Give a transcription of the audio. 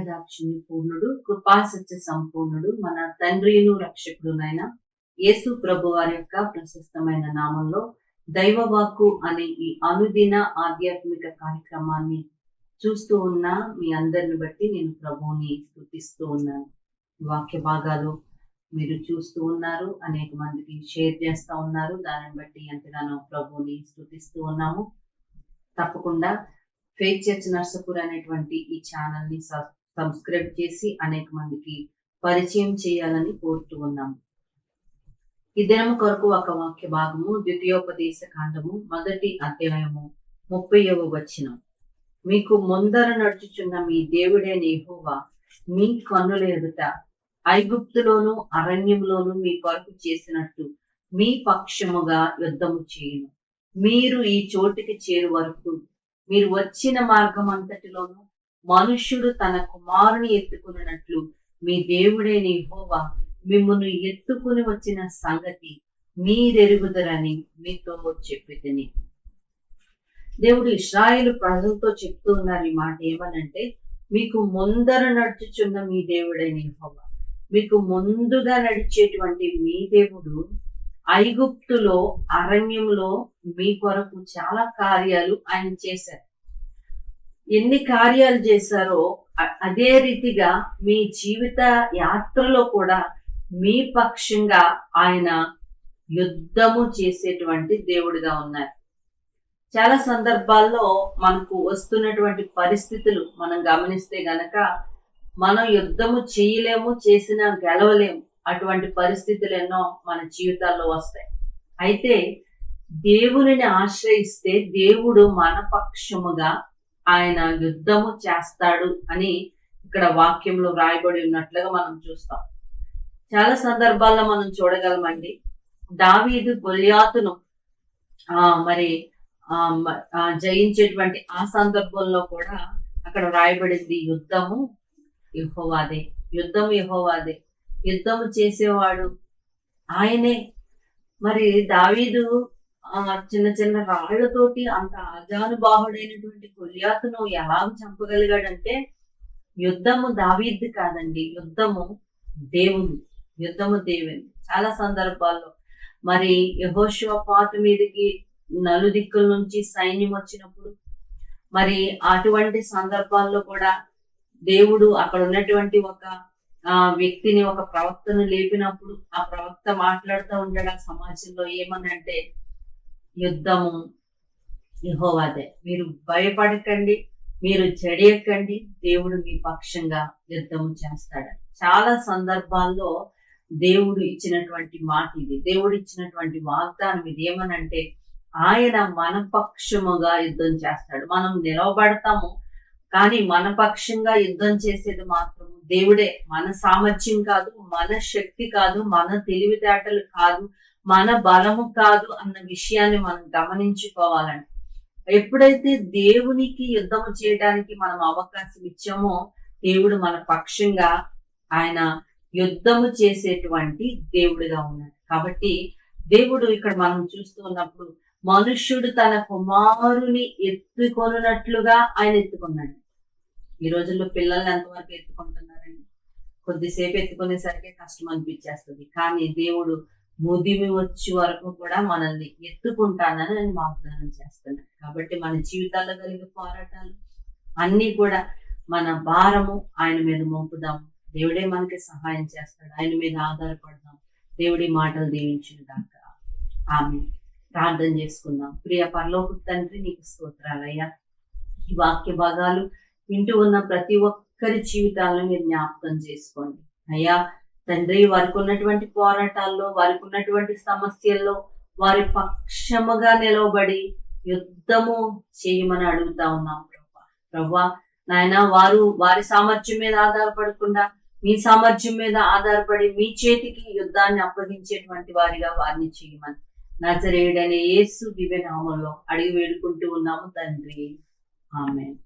దాక్షిణ్య పూర్ణుడు, కృపా సత్య సంపూర్ణుడు, మన తండ్రియును రక్షకుడునైన యేసు ప్రభు వారి యొక్క ప్రశస్తమైన నామంలో దైవవాక్కు అనే ఈ అనుదిన ఆధ్యాత్మిక కార్యక్రమాన్ని చూస్తూ ఉన్న మీ అందరిని బట్టి నేను ప్రభువుని స్తుతిస్తూ ఉన్నాను. వాక్య భాగాలు మీరు చూస్తూ ఉన్నారు, అనేక మందికి షేర్ చేస్తూ ఉన్నారు. దానిని బట్టి ఎంతగానో ప్రభువుని స్తుతిస్తూ ఉన్నాము. తప్పకుండా ఫెయిత్ చర్చ్ నర్సాపూర్ అనేటువంటి ఈ ఛానల్ ని సబ్స్క్రైబ్ చేసి అనేక మందికి పరిచయం చేయాలని కోరుతూ ఉన్నాము. ఈ దినము కొరకు ఒక వాక్య భాగము ద్వితీయోపదేశ కాండము 1వ అధ్యాయము 30వ వచనం. మీకు ముందర నడుచుచున్న మీ దేవుడైన యెహోవా మీ కన్నుల ఎదుట ఐగుప్తులోను అరణ్యంలోను మీ కొరకు చేసినట్టు మీ పక్షముగా యుద్ధము చేయును. మీరు ఈ చోటికి చేరు వరకు మీరు వచ్చిన మార్గం అంతటిలోను మనుష్యుడు తన కుమారుని ఎత్తుకున్నట్లు మీ దేవుడైన యెహోవా మిమ్మును ఎత్తుకుని వచ్చిన సంగతి మీరెరుగుదరని మీతో చెప్పితిని. దేవుడు ఇశ్రాయేలు ప్రజలతో చెప్తూ ఉన్నారు ఈ మాట. ఏమనంటే, మీకు ముందర నడుచుచున్న మీ దేవుడైన యెహోవా, మీకు ముందుగా నడిచేటువంటి మీ దేవుడు ఐగుప్తులో అరణ్యంలో మీ కొరకు చాలా కార్యాలు ఆయన చేశారు. ఎన్ని కార్యాలు చేశారో అదే రీతిగా మీ జీవిత యాత్రలో కూడా మీ పక్షంగా ఆయన యుద్ధము చేసేటువంటి దేవుడిగా ఉన్నారు. చాలా సందర్భాల్లో మనకు వస్తున్నటువంటి పరిస్థితులు మనం గమనిస్తే గనక మనం యుద్ధము చేయలేము, చేసినా గెలవలేము. అటువంటి పరిస్థితులు ఎన్నో మన జీవితాల్లో వస్తాయి. అయితే దేవునిని ఆశ్రయిస్తే దేవుడు మన పక్షముగా ఆయన యుద్ధము చేస్తాడు అని ఇక్కడ వాక్యంలో రాయబడి ఉన్నట్లుగా మనం చూస్తాం. చాలా సందర్భాల్లో మనం చూడగలమండి. దావీదు గొలియాతును జయించేటువంటి ఆ సందర్భంలో కూడా అక్కడ రాయబడింది యుద్ధము యెహోవాదే, యుద్ధము యెహోవాదే, యుద్ధము చేసేవాడు ఆయనే. మరి దావీదు చిన్న చిన్న రాళ్లతోటి అంత ఆజానుబాహుడైనటువంటి గొలియాతును ఎలా చంపగలిగాడంటే, యుద్ధము దావీదు కాదండి, యుద్ధము దేవుడు, యుద్ధము దేవుని. చాలా సందర్భాల్లో మరి యెహోషువపాతు మీదకి నలుదిక్కుల నుంచి సైన్యం వచ్చినప్పుడు, మరి అటువంటి సందర్భాల్లో కూడా దేవుడు అక్కడ ఉన్నటువంటి ఒక వ్యక్తిని, ఒక ప్రవక్తను లేపినప్పుడు ఆ ప్రవక్త మాట్లాడుతూ ఉంటాడు ఆ సమాజంలో. ఏమనంటే, యుద్ధము యెహోవాదే, మీరు భయపడకండి, మీరు జడియకండి, దేవుడు మీ పక్షంగా యుద్ధము చేస్తాడు. చాలా సందర్భాల్లో దేవుడు ఇచ్చినటువంటి మాట ఇది, దేవుడు ఇచ్చినటువంటి వాగ్దానం ఇది. ఏమనంటే, ఆయన మన పక్షముగా యుద్ధం చేస్తాడు. మనం నిలవబడతాము, కానీ మన పక్షంగా యుద్ధం చేసేది మాత్రం దేవుడే. మన సామర్థ్యం కాదు, మన శక్తి కాదు, మన తెలివితేటలు కాదు, మన బలము కాదు అన్న విషయాన్ని మనం గమనించుకోవాలండి. ఎప్పుడైతే దేవునికి యుద్ధము చేయడానికి మనం అవకాశం ఇచ్చామో, దేవుడు మన పక్షంగా ఆయన యుద్ధము చేసేటువంటి దేవుడిగా ఉన్నాడు. కాబట్టి దేవుడు ఇక్కడ మనం చూస్తూ ఉన్నప్పుడు, మనుష్యుడు తన కుమారుని ఎత్తుకొనున్నట్లుగా ఆయన ఎత్తుకున్నాడు. ఈ రోజుల్లో పిల్లల్ని ఎంతవరకు ఎత్తుకుంటున్నారండి? కొద్దిసేపు ఎత్తుకునేసరికి కష్టం అనిపించేస్తుంది. కానీ దేవుడు ముదిమి వచ్చే వరకు కూడా మనల్ని ఎత్తుకుంటానని నేను వాగ్దానం చేస్తున్నాను. కాబట్టి మన జీవితాల్లో కలిగే పోరాటాలు అన్ని కూడా మన భారము ఆయన మీద మోపుదాం. దేవుడే మనకి సహాయం చేస్తాడు. ఆయన మీద ఆధారపడదాం. దేవుడి మాటలు దీవించును గాక. ఆమేన్. ప్రార్థన చేసుకుందాం. ప్రియ పరలోక తండ్రి, నీకు స్తోత్రాలయ్యా. ఈ వాక్య భాగాలు వింటూ ఉన్న ప్రతి ఒక్కరి జీవితాలను మీరు జ్ఞాపకం చేసుకోండి అయ్యా. తండ్రి, వారికి ఉన్నటువంటి పోరాటాల్లో, వారికి ఉన్నటువంటి సమస్యల్లో వారి పక్షముగా నిలవబడి యుద్ధము చేయమని అడుగుతా ఉన్నాం ప్రభువా. నాయన, వారి సామర్థ్యం మీద ఆధారపడకుండా మీ సామర్థ్యం మీద ఆధారపడి మీ చేతికి యుద్ధాన్ని అప్పగించేటువంటి వారిగా వారిని చేయమని నజరేయుడైన యేసు దివ్య నామములో అడిగి వేడుకుంటూ ఉన్నాము తండ్రి. ఆమేన్.